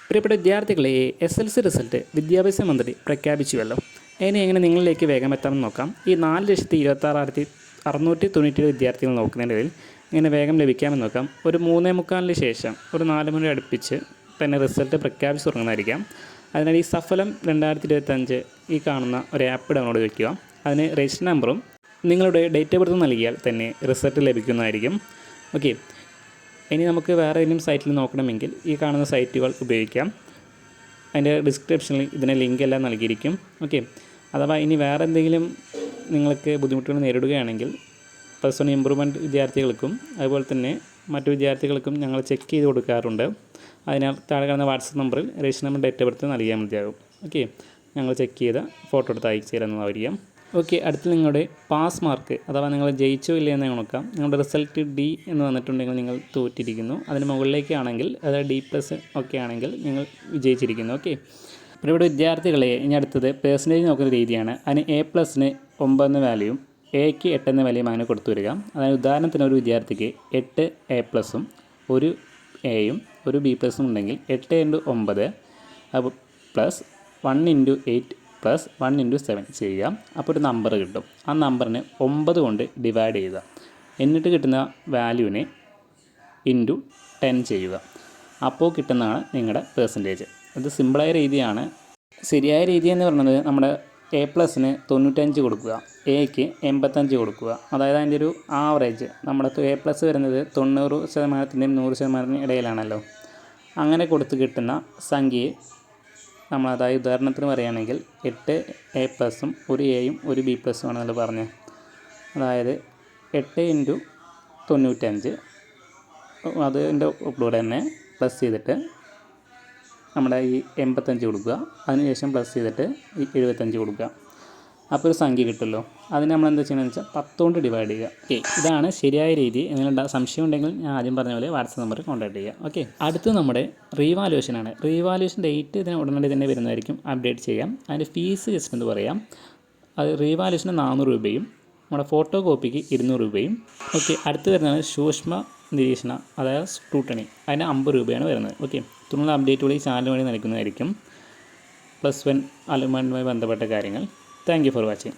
പ്രിയപ്പെട്ട വിദ്യാർത്ഥികളെ, SLC result വിദ്യാഭ്യാസ മന്ത്രി പ്രഖ്യാപിച്ചുവല്ലോ. ഇനി എങ്ങനെ നിങ്ങളിലേക്ക് വേഗം എത്താമെന്ന് നോക്കാം. ഈ 4,26,697 വിദ്യാർത്ഥികൾ നോക്കുന്നതിൽ ഇങ്ങനെ വേഗം ലഭിക്കാമെന്ന് നോക്കാം. ഒരു 3:45 ശേഷം ഒരു 4 മണി അടുപ്പിച്ച് തന്നെ റിസൾട്ട് പ്രഖ്യാപിച്ച് തുടങ്ങുന്നതായിരിക്കാം. അതിനാൽ ഈ സഫലം 2025 ഈ കാണുന്ന ഒരു ആപ്പ് ഡൗൺലോഡ് വയ്ക്കുക. അതിന് രജിസ്റ്റർ നമ്പറും നിങ്ങളുടെ ഡേറ്റ് ഓഫ് ബർത്ത് നൽകിയാൽ തന്നെ റിസൾട്ട് ലഭിക്കുന്നതായിരിക്കും. ഓക്കെ, ഇനി നമുക്ക് വേറെ ഏതെങ്കിലും സൈറ്റിൽ നോക്കണമെങ്കിൽ ഈ കാണുന്ന സൈറ്റുകൾ ഉപയോഗിക്കാം. അതിൻ്റെ ഡിസ്ക്രിപ്ഷനിൽ ഇതിൻ്റെ ലിങ്ക് എല്ലാം നൽകിയിരിക്കും. ഓക്കെ, അഥവാ ഇനി വേറെ എന്തെങ്കിലും നിങ്ങൾക്ക് ബുദ്ധിമുട്ടുകൾ നേരിടുകയാണെങ്കിൽ +1 ഇമ്പ്രൂവ്മെൻറ്റ് വിദ്യാർത്ഥികൾക്കും അതുപോലെ തന്നെ മറ്റു വിദ്യാർത്ഥികൾക്കും ഞങ്ങൾ ചെക്ക് ചെയ്ത് കൊടുക്കാറുണ്ട്. അതിനാൽ താഴെ കാണുന്ന വാട്സപ്പ് നമ്പറിൽ register number date of birth നൽകിയാൽ മതിയാകും. ഓക്കെ, ഞങ്ങൾ ചെക്ക് ചെയ്ത് ഫോട്ടോ എടുത്ത് അയച്ചു തരുന്നതായിരിക്കും. ഓക്കെ, അടുത്ത് നിങ്ങളുടെ പാസ് മാർക്ക് അഥവാ നിങ്ങൾ ജയിച്ചോ ഇല്ല എന്ന് നോക്കാം. നിങ്ങളുടെ റിസൾട്ട് D എന്ന് വന്നിട്ടുണ്ടെങ്കിൽ നിങ്ങൾ തോറ്റിരിക്കുന്നു. അതിന് മുകളിലേക്കാണെങ്കിൽ അതായത് D+ ഒക്കെ ആണെങ്കിൽ നിങ്ങൾ വിജയിച്ചിരിക്കുന്നു. ഓക്കെ, അപ്പോൾ ഇവിടെ വിദ്യാർത്ഥികളെ ഇനി അടുത്തത് പെർസെൻറ്റേജ് നോക്കുന്ന രീതിയാണ്. അതിന് A+ന് 9 എന്ന വാല്യൂയും Aക്ക് 8 എന്ന വാല്യൂയും അങ്ങനെ കൊടുത്തു വരിക. അതായത് ഉദാഹരണത്തിന് ഒരു വിദ്യാർത്ഥിക്ക് 8 A+ഉം ഒരു Aയും ഒരു B+ ഉണ്ടെങ്കിൽ 8 × 9 പ്ലസ് 1 × 8 പ്ലസ് 1 × 7 ചെയ്യുക. അപ്പോൾ ഒരു നമ്പർ കിട്ടും. ആ നമ്പറിനെ 9 കൊണ്ട് ഡിവൈഡ് ചെയ്യുക. എന്നിട്ട് കിട്ടുന്ന വാല്യൂവിനെ ×10 ചെയ്യുക. അപ്പോൾ കിട്ടുന്നതാണ് നിങ്ങളുടെ പെർസെൻറ്റേജ്. ഇത് സിമ്പിളായ രീതിയാണ്. ശരിയായ രീതി എന്ന് പറയുന്നത് നമ്മുടെ A+ന് 95 കൊടുക്കുക, Aക്ക് 85 കൊടുക്കുക. അതായത് അതിൻ്റെ ഒരു ആവറേജ് നമ്മുടെ A+ വരുന്നത് 90%-നും 100%-നും ഇടയിലാണല്ലോ. അങ്ങനെ കൊടുത്ത് കിട്ടുന്ന സംഖ്യയെ നമ്മൾ, അതായത് ഉദാഹരണത്തിന് പറയുകയാണെങ്കിൽ 8 A+ഉം ഒരു Aയും ഒരു B+ ആണെന്നല്ലോ പറഞ്ഞത്. അതായത് 8 × 95 അതിൻ്റെ കൂടെ തന്നെ പ്ലസ് ചെയ്തിട്ട് നമ്മുടെ ഈ 85 കൊടുക്കുക. അതിനുശേഷം പ്ലസ് ചെയ്തിട്ട് ഈ 75 കൊടുക്കുക. അപ്പോൾ ഒരു സംഖ്യ കിട്ടുമല്ലോ. അതിന് നമ്മൾ എന്താ ചെയ്യണമെന്ന് വെച്ചാൽ 10 കൊണ്ട് ഡിവൈഡ് ചെയ്യുക. ഓക്കെ, ഇതാണ് ശരിയായ രീതി. എന്തെങ്കിലും സംശയം ഉണ്ടെങ്കിൽ ഞാൻ ആദ്യം പറഞ്ഞ പോലെ വാട്സപ്പ് നമ്പറിൽ കോൺടാക്ട് ചെയ്യുക. ഓക്കെ, അടുത്ത് നമ്മുടെ റീവാലുവേഷനാണ്. റീവാലുവേഷൻ ഡേറ്റ് ഇതിന് ഉടനടി തന്നെ വരുന്നതായിരിക്കും. അപ്ഡേറ്റ് ചെയ്യാം. അതിൻ്റെ ഫീസ് ജസ്റ്റ് എന്ന് പറയാം. അത് റീവാലുവേഷന് 400 രൂപയും നമ്മുടെ ഫോട്ടോ കോപ്പിക്ക് 200 രൂപയും. ഓക്കെ, അടുത്ത് വരുന്നത് സൂക്ഷ്മ നിരീക്ഷണ അതായത് സ്ക്രൂട്ടണി. അതിന് 50 രൂപയാണ് വരുന്നത്. ഓക്കെ, തുടർന്നുള്ള അപ്ഡേറ്റുകൾ ഈ ചാനൽ വഴി നൽകുന്നതായിരിക്കും. +1 അലോട്ട്മെൻറ്റുമായി ബന്ധപ്പെട്ട കാര്യങ്ങൾ. Thank you for watching.